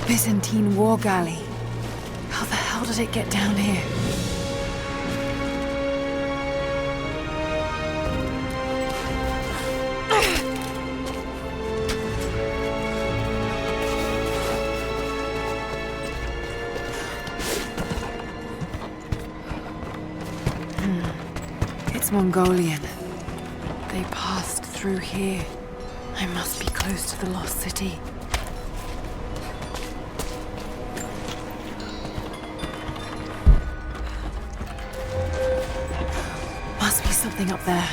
Byzantine war galley. How the hell did it get down here? It's Mongolian. They passed through here. I must be close to the lost city. Must be something up there.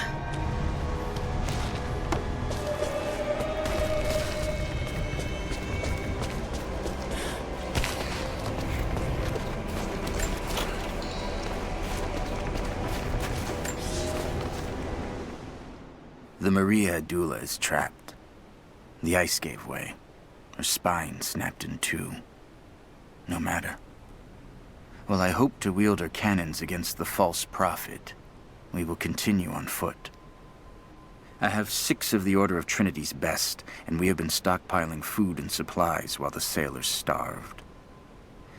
The Maria Adula is trapped. The ice gave way. Her spine snapped in two. No matter. While I hope to wield her cannons against the false prophet, we will continue on foot. I have 6 of the Order of Trinity's best, and we have been stockpiling food and supplies while the sailors starved.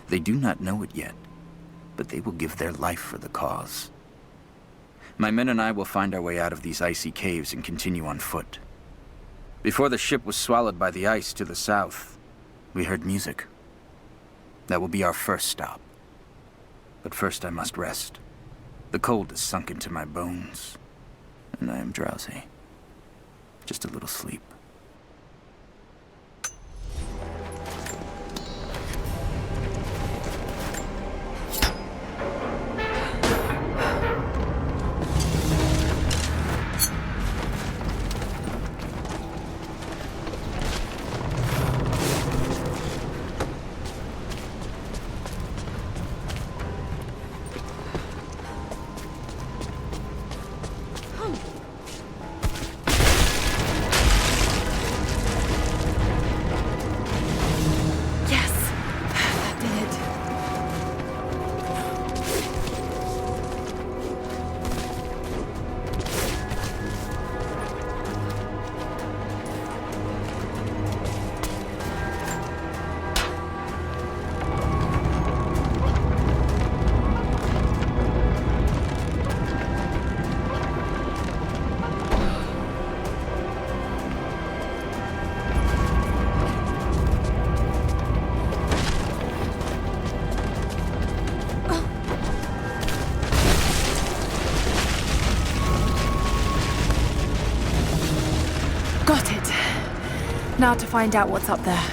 They do not know it yet, but they will give their life for the cause. My men and I will find our way out of these icy caves and continue on foot. Before the ship was swallowed by the ice to the south, we heard music. That will be our first stop. But first I must rest. The cold has sunk into my bones, and I am drowsy. Just a little sleep. Got it. Now to find out what's up there.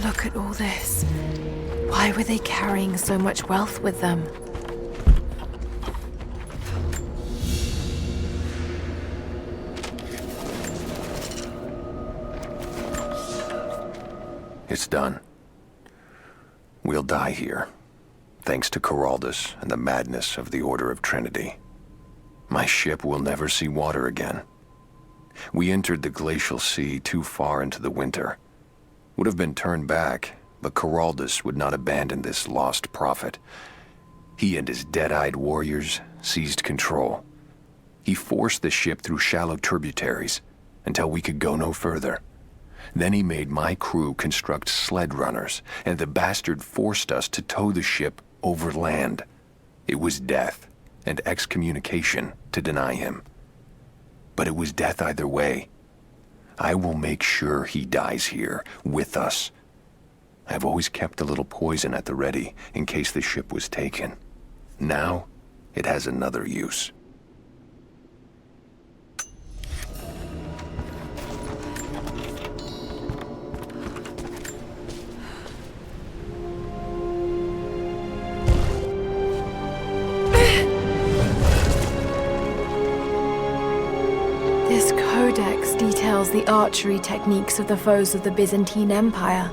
Look at all this. Why were they carrying so much wealth with them? It's done. We'll die here, thanks to Coraldus and the madness of the Order of Trinity. My ship will never see water again. We entered the glacial sea too far into the winter. Would have been turned back, but Coraldus would not abandon this lost prophet. He and his dead-eyed warriors seized control. He forced the ship through shallow tributaries until we could go no further. Then he made my crew construct sled runners, and the bastard forced us to tow the ship over land. It was death and excommunication to deny him. But it was death either way. I will make sure he dies here, with us. I've always kept a little poison at the ready, in case the ship was taken. Now, it has another use. This parallels the archery techniques of the foes of the Byzantine Empire.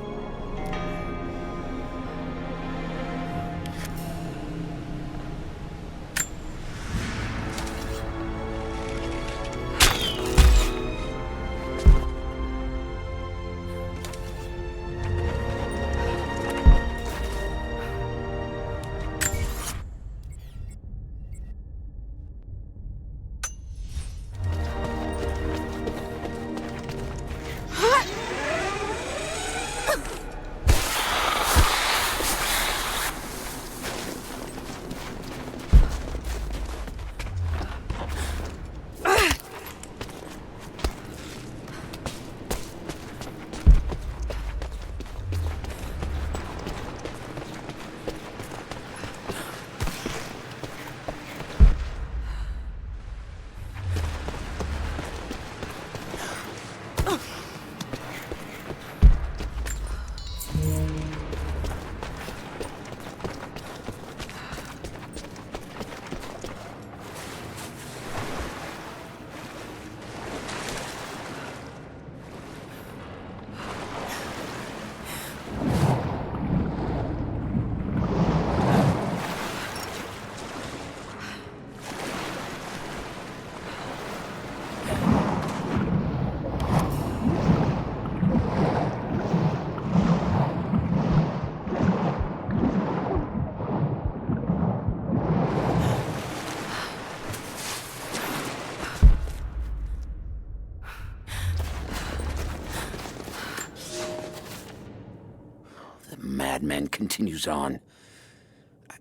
Madman continues on.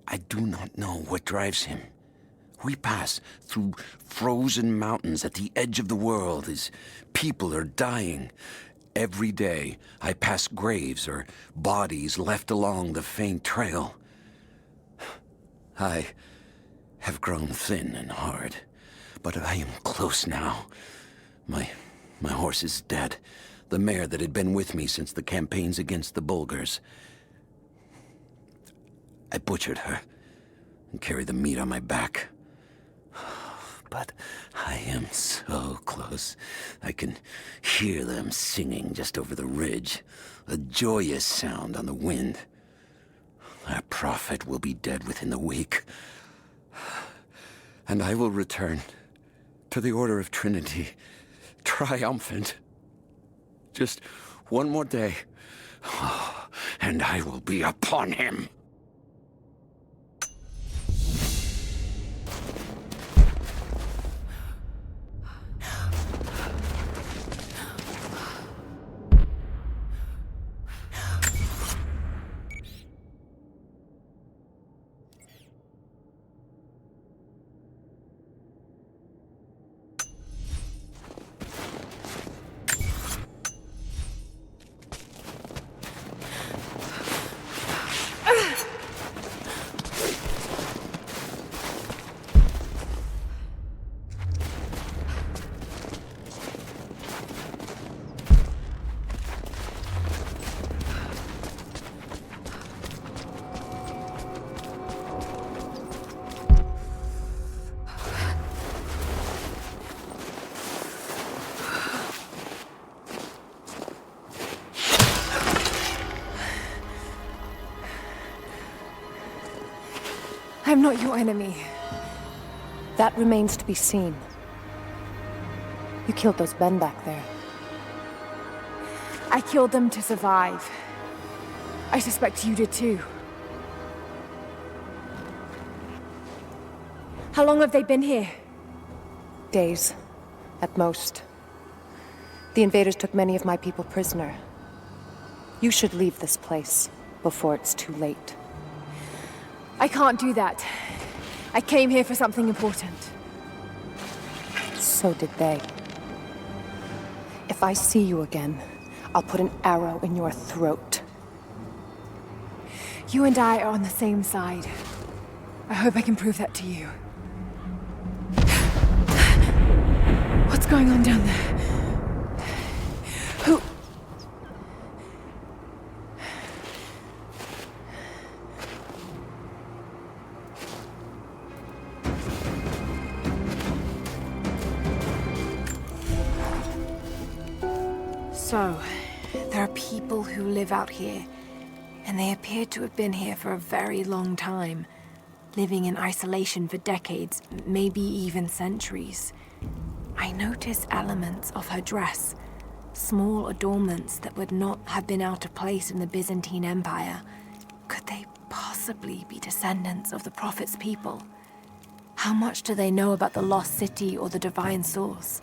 I do not know what drives him. We pass through frozen mountains at the edge of the world as people are dying. Every day, I pass graves or bodies left along the faint trail. I have grown thin and hard, but I am close now. My horse is dead. The mare that had been with me since the campaigns against the Bulgars. I butchered her and carried the meat on my back. But I am so close. I can hear them singing just over the ridge, a joyous sound on the wind. Our prophet will be dead within the week. And I will return to the Order of Trinity, triumphant. Just one more day, and I will be upon him. I'm not your enemy. That remains to be seen. You killed those men back there. I killed them to survive. I suspect you did too. How long have they been here? Days, at most. The invaders took many of my people prisoner. You should leave this place before it's too late. I can't do that. I came here for something important. So did they. If I see you again, I'll put an arrow in your throat. You and I are on the same side. I hope I can prove that to you. What's going on down there? Who? So, there are people who live out here, and they appear to have been here for a very long time, living in isolation for decades, maybe even centuries. I notice elements of her dress, small adornments that would not have been out of place in the Byzantine Empire. Could they possibly be descendants of the Prophet's people? How much do they know about the lost city or the divine source?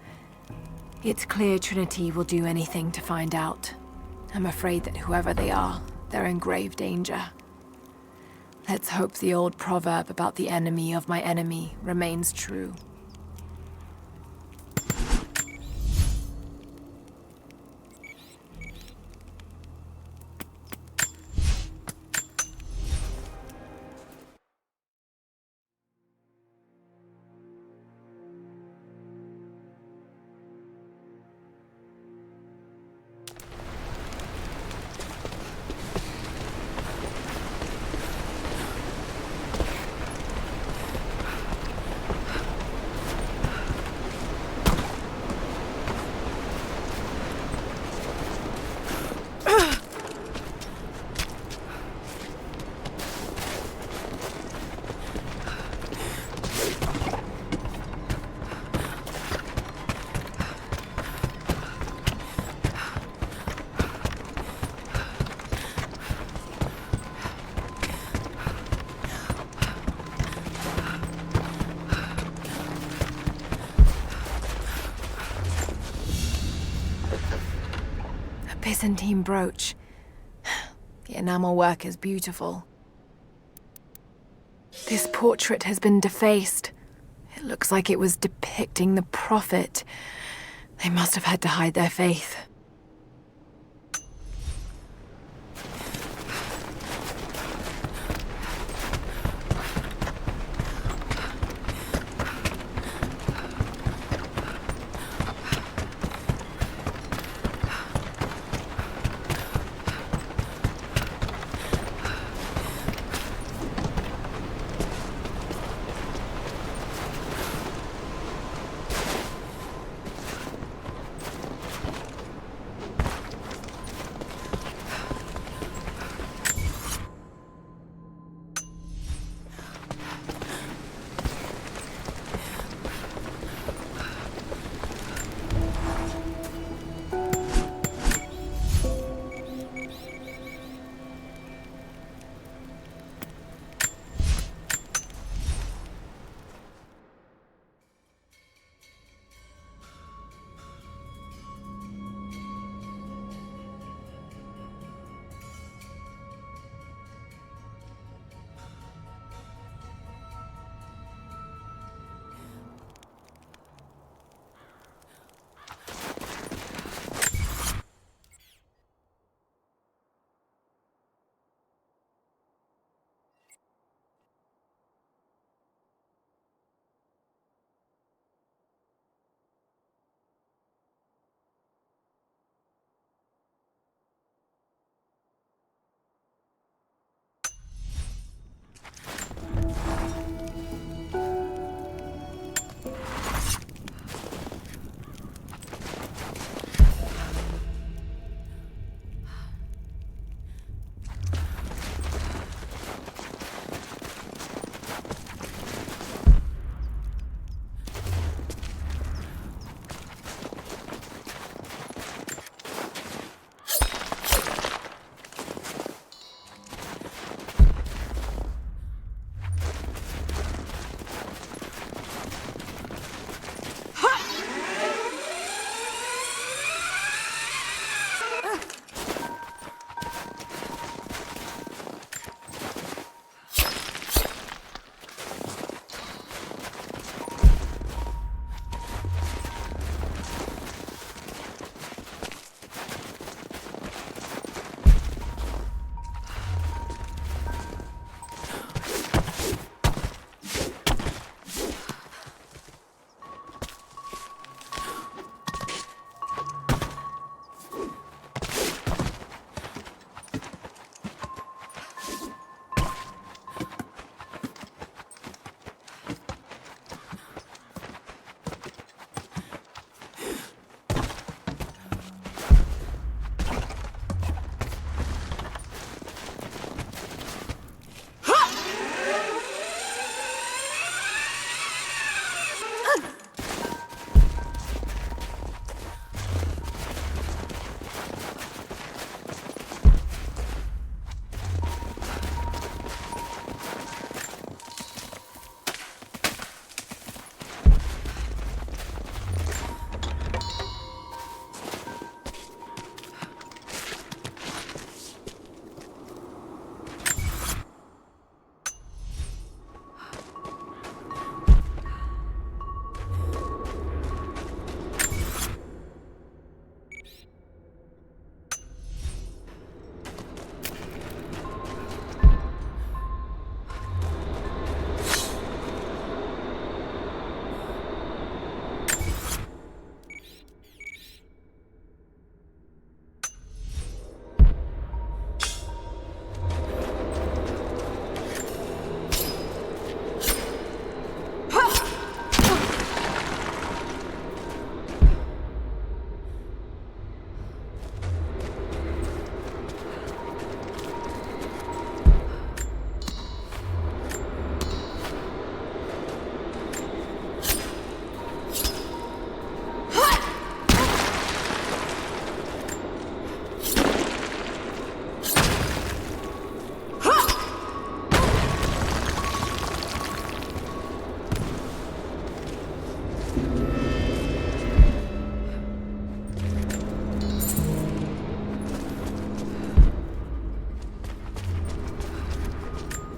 It's clear Trinity will do anything to find out. I'm afraid that whoever they are, they're in grave danger. Let's hope the old proverb about the enemy of my enemy remains true. Byzantine brooch. The enamel work is beautiful. This portrait has been defaced. It looks like it was depicting the Prophet. They must have had to hide their faith.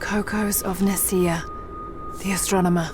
Kokos of Nicaea, the astronomer.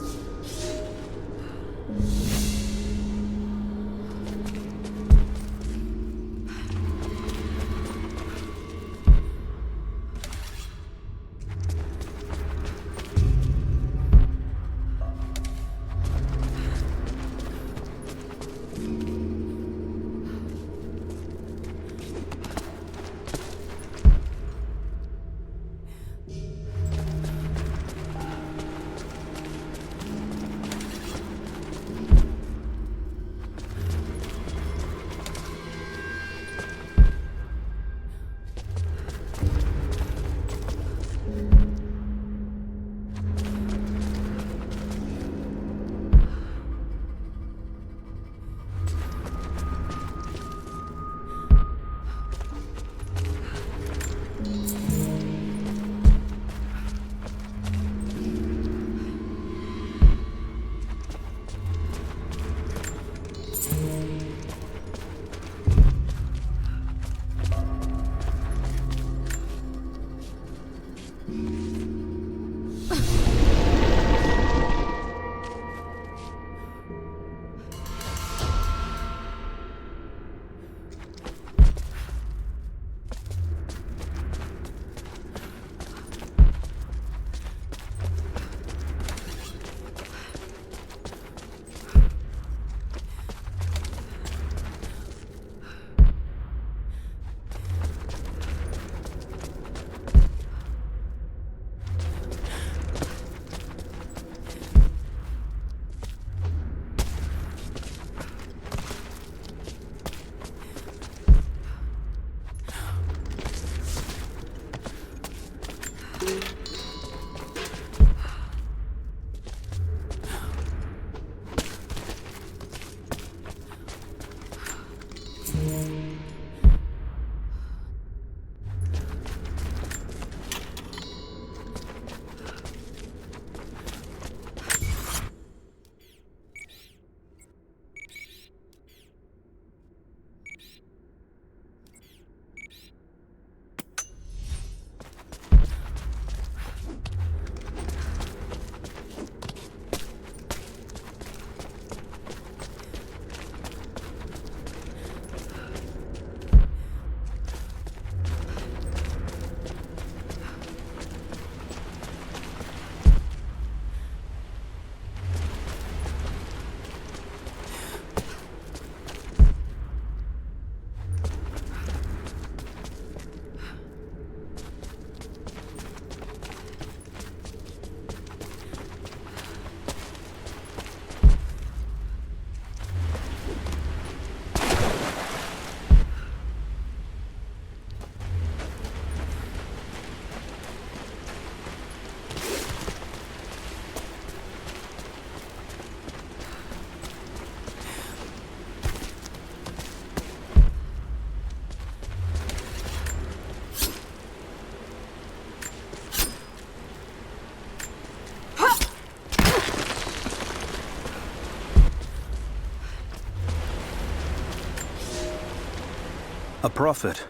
A prophet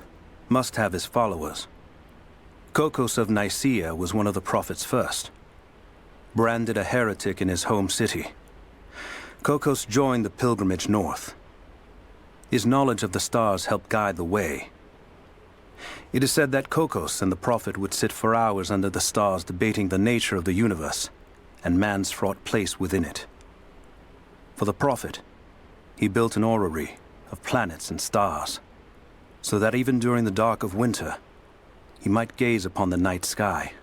must have his followers. Kokos of Nicaea was one of the prophets first. Branded a heretic in his home city, Kokos joined the pilgrimage north. His knowledge of the stars helped guide the way. It is said that Kokos and the prophet would sit for hours under the stars debating the nature of the universe and man's fraught place within it. For the prophet, he built an orrery of planets and stars, so that even during the dark of winter, he might gaze upon the night sky.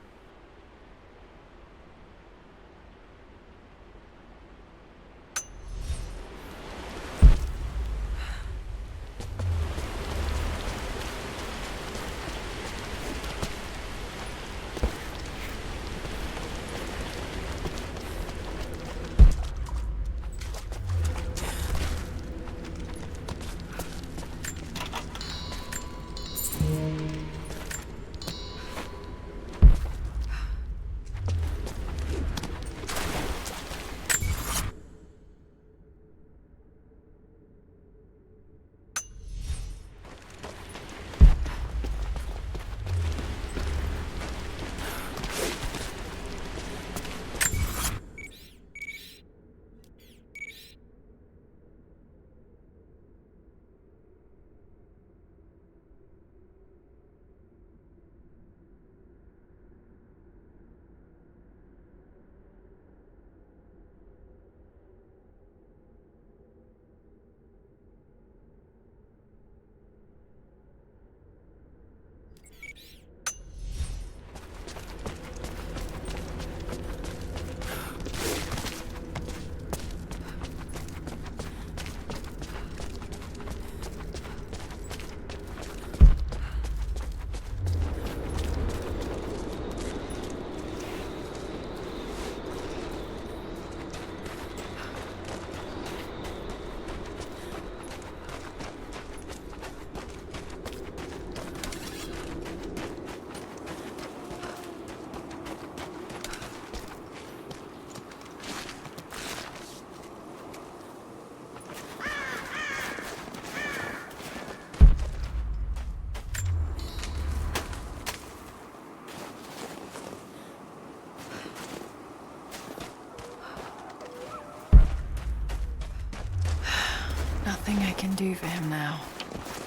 can do for him now?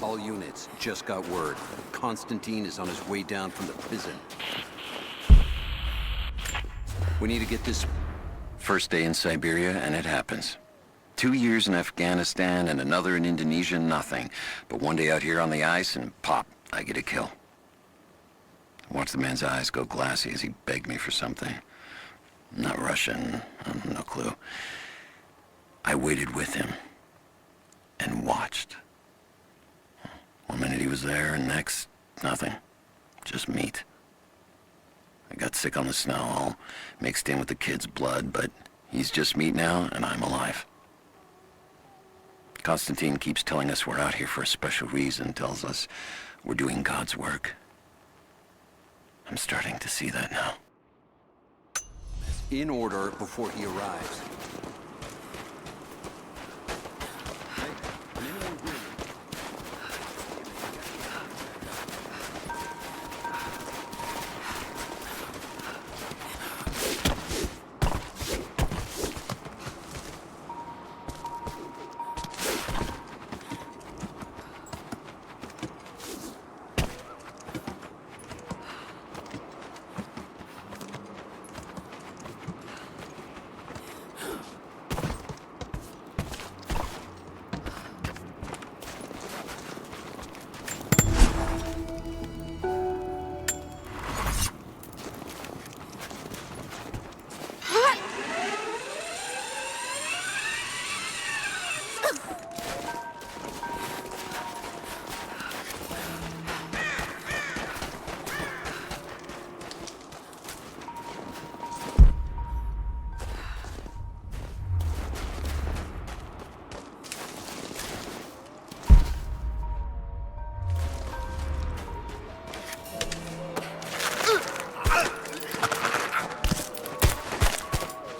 All units just got word. Constantine is on his way down from the prison. We need to get this... First day in Siberia, and it happens. 2 years in Afghanistan and another in Indonesia, nothing. But one day out here on the ice, and pop, I get a kill. I watched the man's eyes go glassy as he begged me for something. Not Russian, no clue. I waited with him and watched. One minute he was there, and next, nothing. Just meat. I got sick on the snow, all mixed in with the kid's blood, but he's just meat now, and I'm alive. Constantine keeps telling us we're out here for a special reason, tells us we're doing God's work. I'm starting to see that now. In order before he arrives.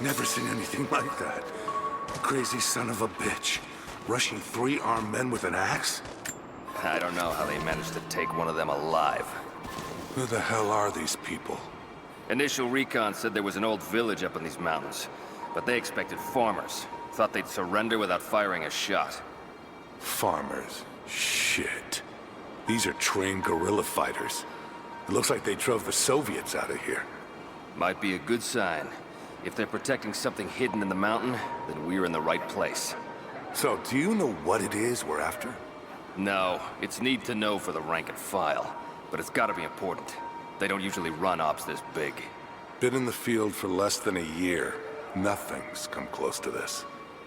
Never seen anything like that. Crazy son of a bitch. Rushing 3 armed men with an axe? I don't know how they managed to take one of them alive. Who the hell are these people? Initial recon said there was an old village up in these mountains, but they expected farmers. Thought they'd surrender without firing a shot. Farmers? Shit. These are trained guerrilla fighters. It looks like they drove the Soviets out of here. Might be a good sign. If they're protecting something hidden in the mountain, then we're in the right place. So, do you know what it is we're after? No, it's need to know for the rank and file. But it's gotta be important. They don't usually run ops this big. Been in the field for less than a year. Nothing's come close to this.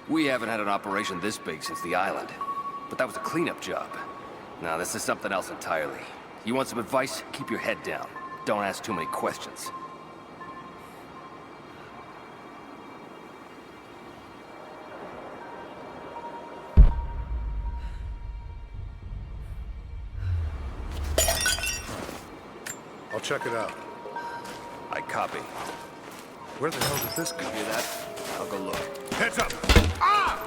We haven't had an operation this big since the island. But that was a cleanup job. Now this is something else entirely. You want some advice? Keep your head down. Don't ask too many questions. I'll check it out. I copy. Where the hell did this come Hear that? I'll go look. Heads up! Ah!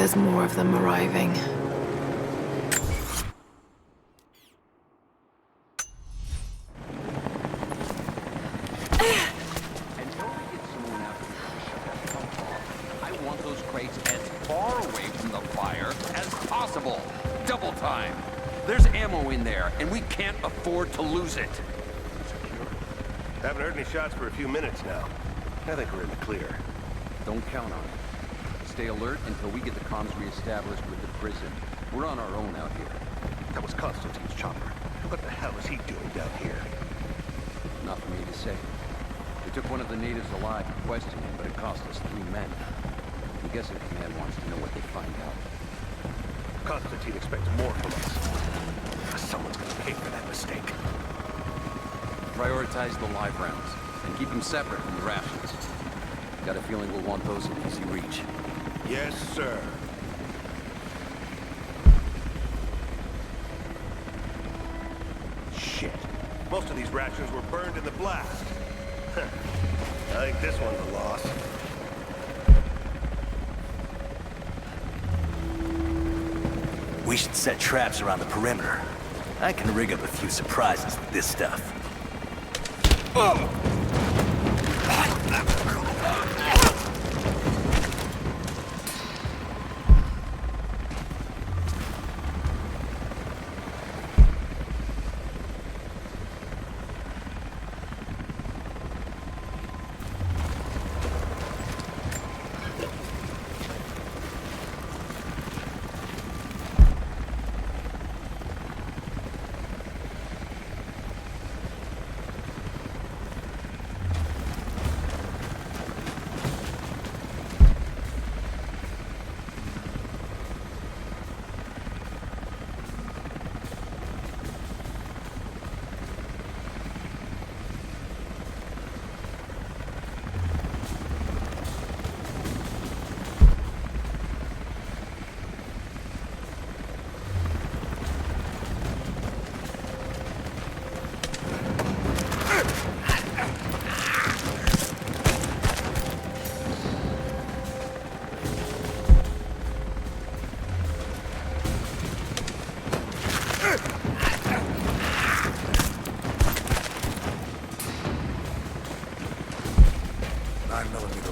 there's more of them arriving. I want those crates as far away from the fire as possible. Double time. There's ammo in there, and we can't afford to lose it. Secure. Haven't heard any shots for a few minutes now. I think we're in the clear. Don't count on it. Stay alert until we get the comms reestablished with the prison. We're on our own out here. That was Constantine's chopper. What the hell is he doing down here? Not for me to say. We took one of the natives alive to question him, but it cost us 3 men. I'm guessing Command wants to know what they find out. Constantine expects more from us. Someone's gonna pay for that mistake. Prioritize the live rounds, and keep them separate from the rations. Got a feeling we'll want those in easy reach. Yes, sir. Shit. Most of these rations were burned in the blast. I think this one's a loss. We should set traps around the perimeter. I can rig up a few surprises with this stuff.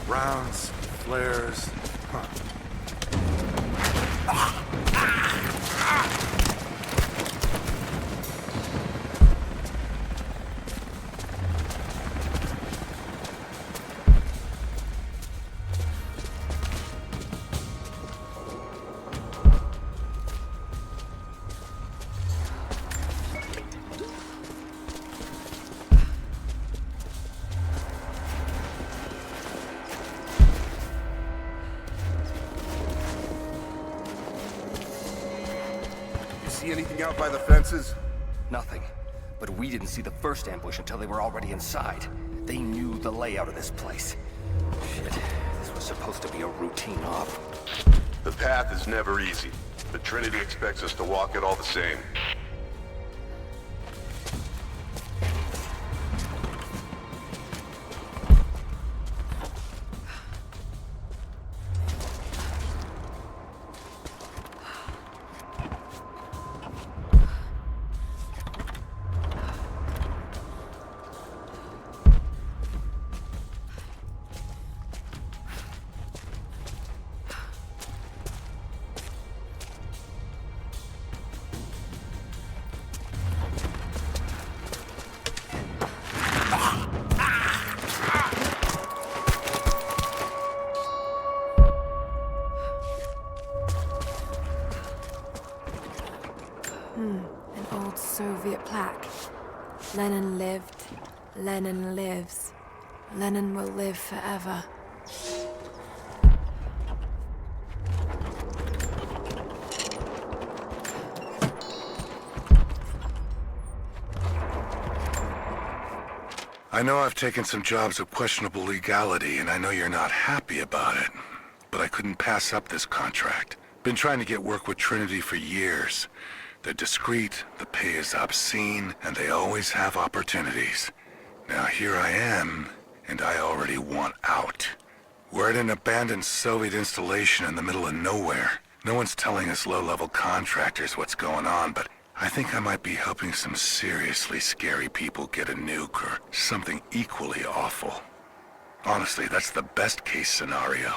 Rounds, flares. Huh. See anything out by the fences? Nothing. But we didn't see the first ambush until they were already inside. They knew the layout of this place. Shit, this was supposed to be a routine op. The path is never easy, but Trinity expects us to walk it all the same. An old Soviet plaque. Lenin lived, Lenin lives. Lenin will live forever. I know I've taken some jobs of questionable legality, and I know you're not happy about it. But I couldn't pass up this contract. Been trying to get work with Trinity for years. They're discreet, the pay is obscene, and they always have opportunities. Now here I am, and I already want out. We're at an abandoned Soviet installation in the middle of nowhere. No one's telling us low-level contractors what's going on, but I think I might be helping some seriously scary people get a nuke or something equally awful. Honestly, that's the best-case scenario.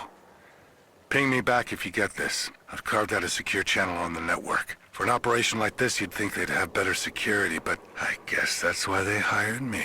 Ping me back if you get this. I've carved out a secure channel on the network. For an operation like this, you'd think they'd have better security, but I guess that's why they hired me.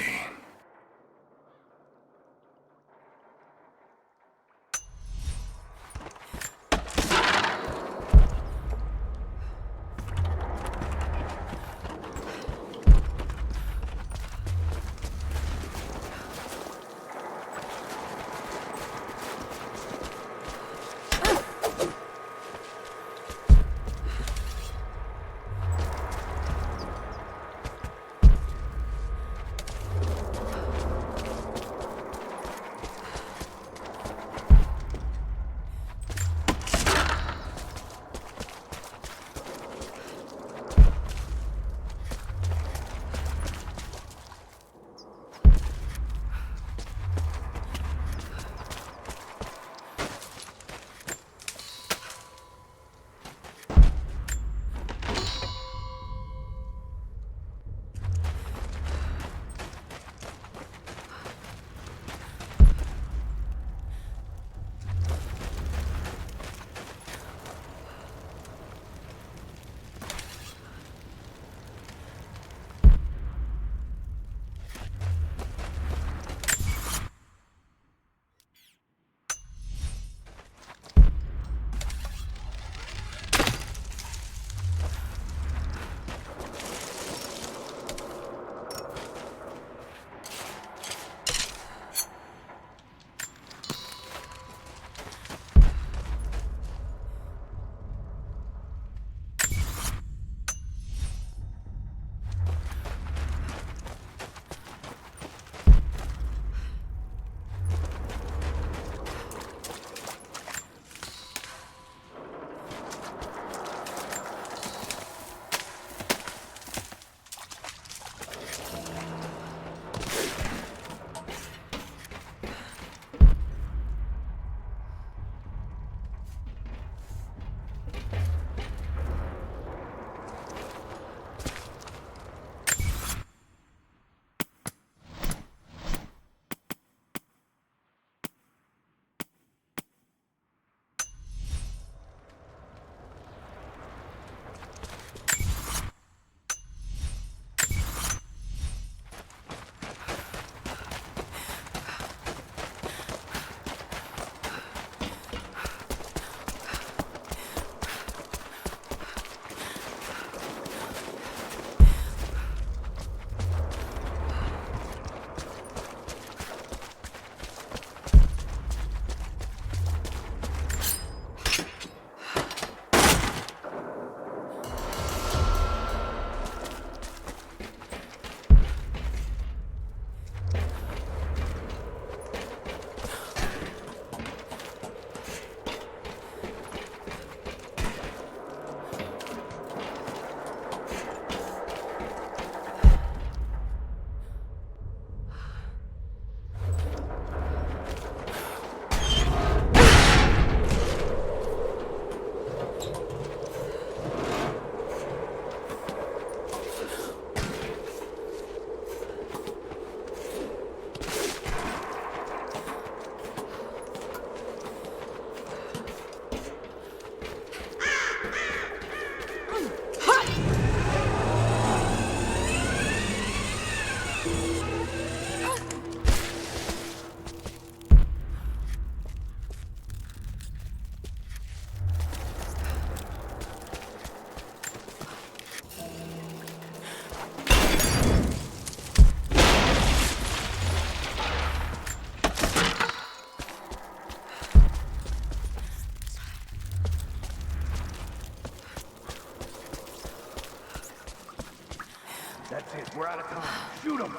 That's it. We're out of time. Shoot him.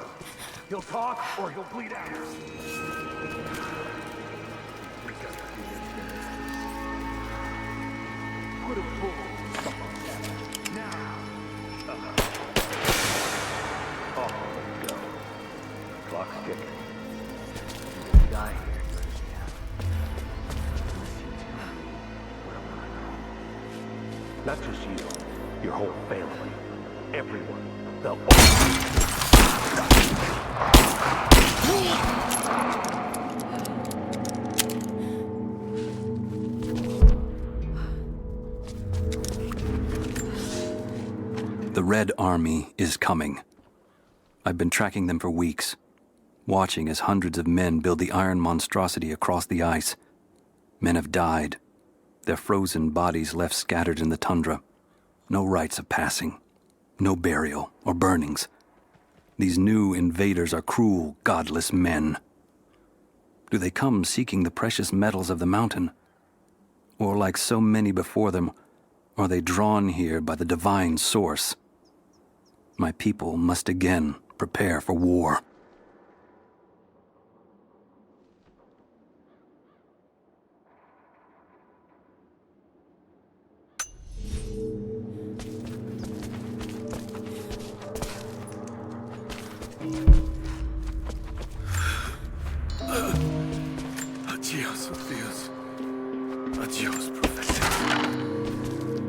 He'll talk or he'll bleed out. Put him full. Now. Oh, let's go. Clock's ticking. You're gonna die here, you understand? Unless you tell me where I'm gonna go. Not just you, your whole family, everyone. They'll The Red Army is coming. I've been tracking them for weeks, watching as hundreds of men build the iron monstrosity across the ice. Men have died, their frozen bodies left scattered in the tundra. No rites of passing, no burial or burnings. These new invaders are cruel, godless men. Do they come seeking the precious metals of the mountain? Or like so many before them, are they drawn here by the divine source? My people must again prepare for war. Adios, Dios. Adios, Professor.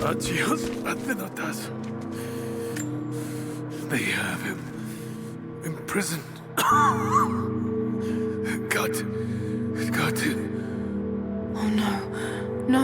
Adios, Athenotas. They have him imprisoned. Got it. Oh no. No.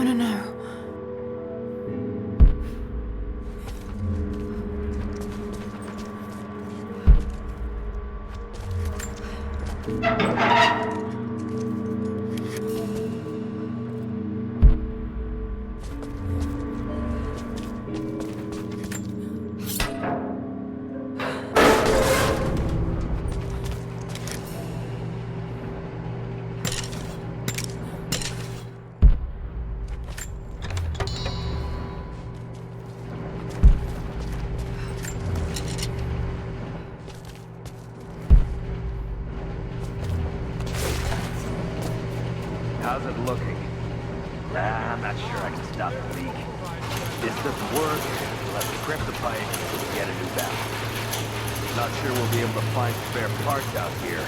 How's it looking? I'm not sure I can stop the leak. This doesn't work. We'll have to crimp the pipe and get a new valve. Not sure we'll be able to find spare parts out here.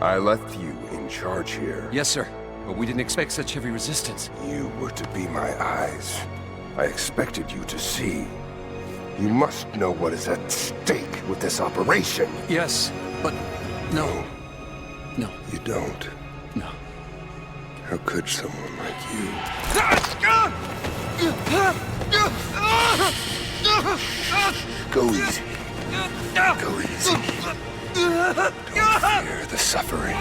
I left you in charge here. Yes, sir. But we didn't expect such heavy resistance. You were to be my eyes. I expected you to see. You must know what is at stake with this operation. Yes, but no. No. You don't. No. How could someone like you? Go easy. Go easy. Don't fear the suffering.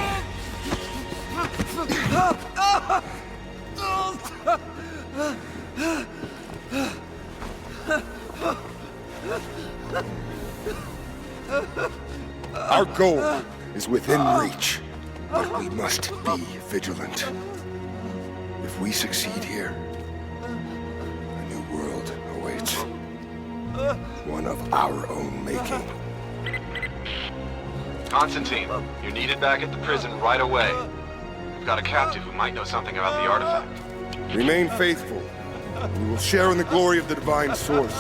Our goal is within reach, but we must be vigilant. If we succeed here, a new world awaits. One of our own making. Constantine, you're needed back at the prison right away. We've got a captive who might know something about the artifact. Remain faithful. We will share in the glory of the divine source.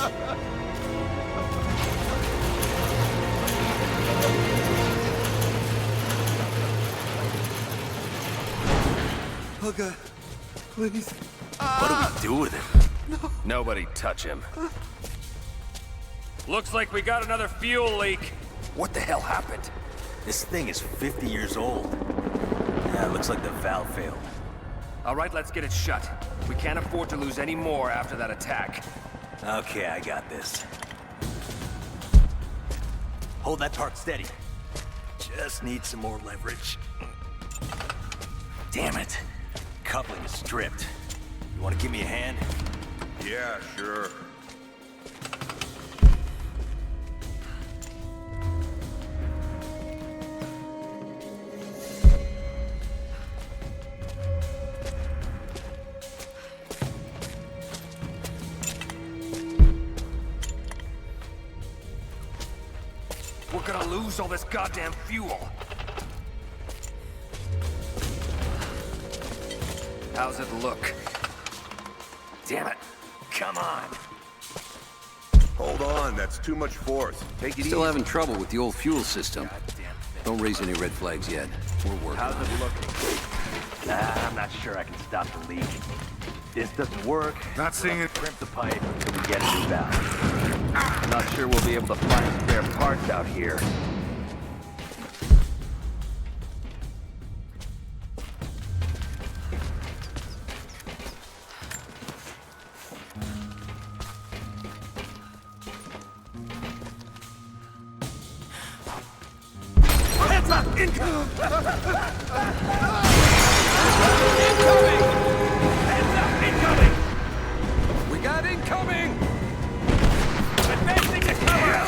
Oh God, please. What do we do with him? No. Nobody touch him. Looks like we got another fuel leak. What the hell happened? This thing is 50 years old. Yeah, it looks like the valve failed. All right, let's get it shut. We can't afford to lose any more after that attack. Okay, I got this. Hold that part steady. Just need some more leverage. Damn it. Coupling is stripped. You want to give me a hand? Yeah, sure. We're gonna lose all this goddamn fuel. How's it look? Damn it. Come on. Hold on, that's too much force. Take it easy. Still having trouble with the old fuel system. Don't raise any red flags yet. We're working on it. How's it looking? I'm not sure I can stop the leak. This doesn't work. Not seeing it. Crimp the pipe until we get a new valve. I'm not sure we'll be able to find spare parts out here. We got incoming! Advancing to cover!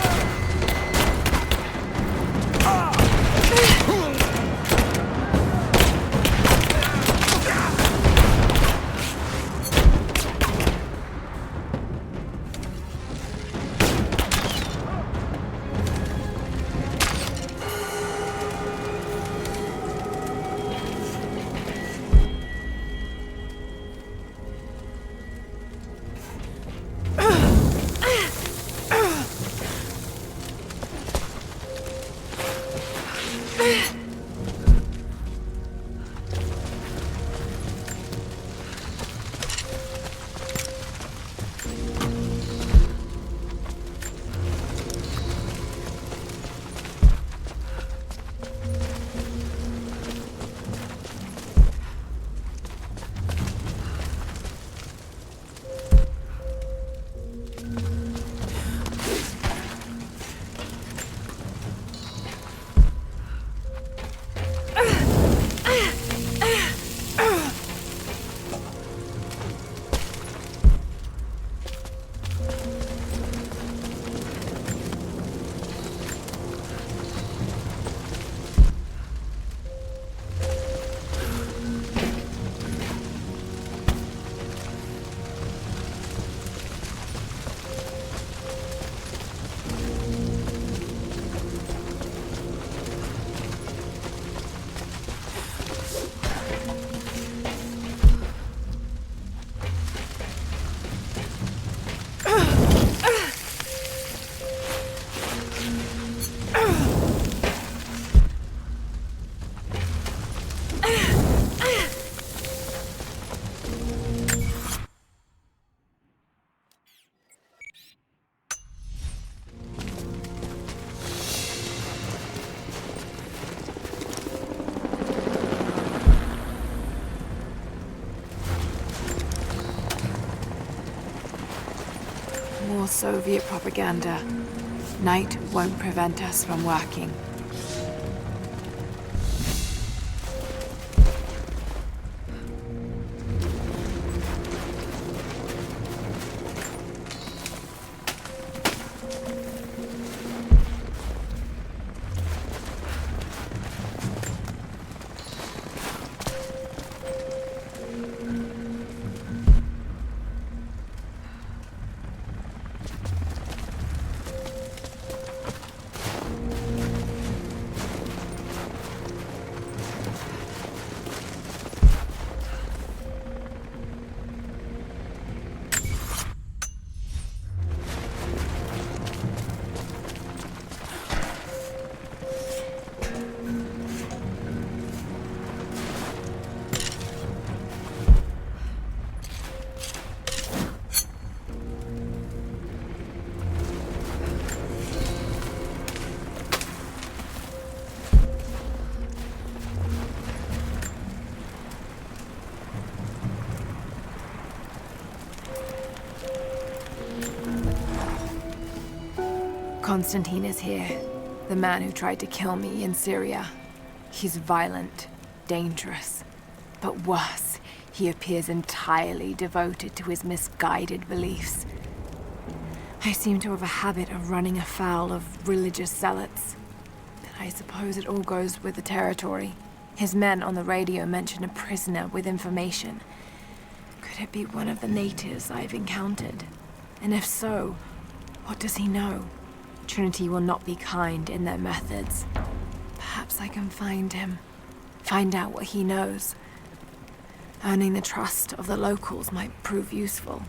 More Soviet propaganda. Night won't prevent us from working. Constantine is here, the man who tried to kill me in Syria. He's violent, dangerous, but worse, he appears entirely devoted to his misguided beliefs. I seem to have a habit of running afoul of religious zealots, but I suppose it all goes with the territory. His men on the radio mention a prisoner with information. Could it be one of the natives I've encountered? And if so, what does he know? Trinity will not be kind in their methods. Perhaps I can find him. Find out what he knows. Earning the trust of the locals might prove useful.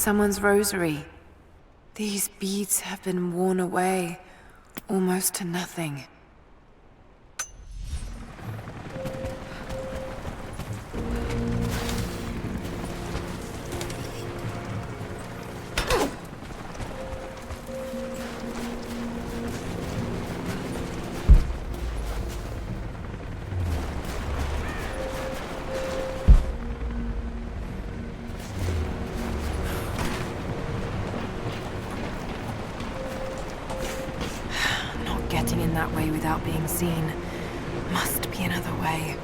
someone's rosary. These beads have been worn away, almost to nothing. Getting in that way without being seen. Must be another way.